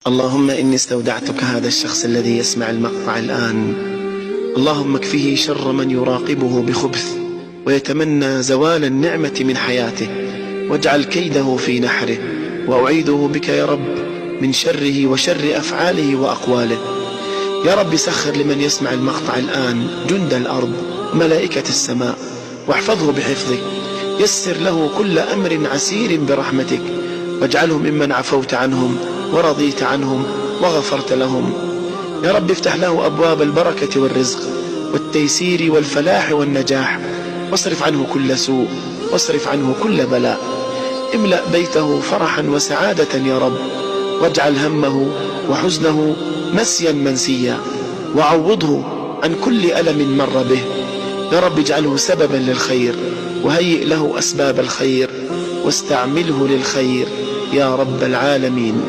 اللهم إني استودعتك هذا الشخص الذي يسمع المقطع الآن. اللهم اكفه شر من يراقبه بخبث ويتمنى زوال النعمة من حياته، واجعل كيده في نحره، وأعيده بك يا رب من شره وشر أفعاله وأقواله. يا رب سخر لمن يسمع المقطع الآن جند الأرض وملائكة السماء، واحفظه بحفظك. يسر له كل أمر عسير برحمتك، واجعله ممن عفوت عنهم ورضيت عنهم وغفرت لهم. يا رب افتح له أبواب البركة والرزق والتيسير والفلاح والنجاح، واصرف عنه كل سوء، واصرف عنه كل بلاء. املأ بيته فرحا وسعادة يا رب، واجعل همه وحزنه نسيا منسيا، وعوضه عن كل ألم مر به. يا رب اجعله سببا للخير، وهيئ له أسباب الخير، واستعمله للخير يا رب العالمين.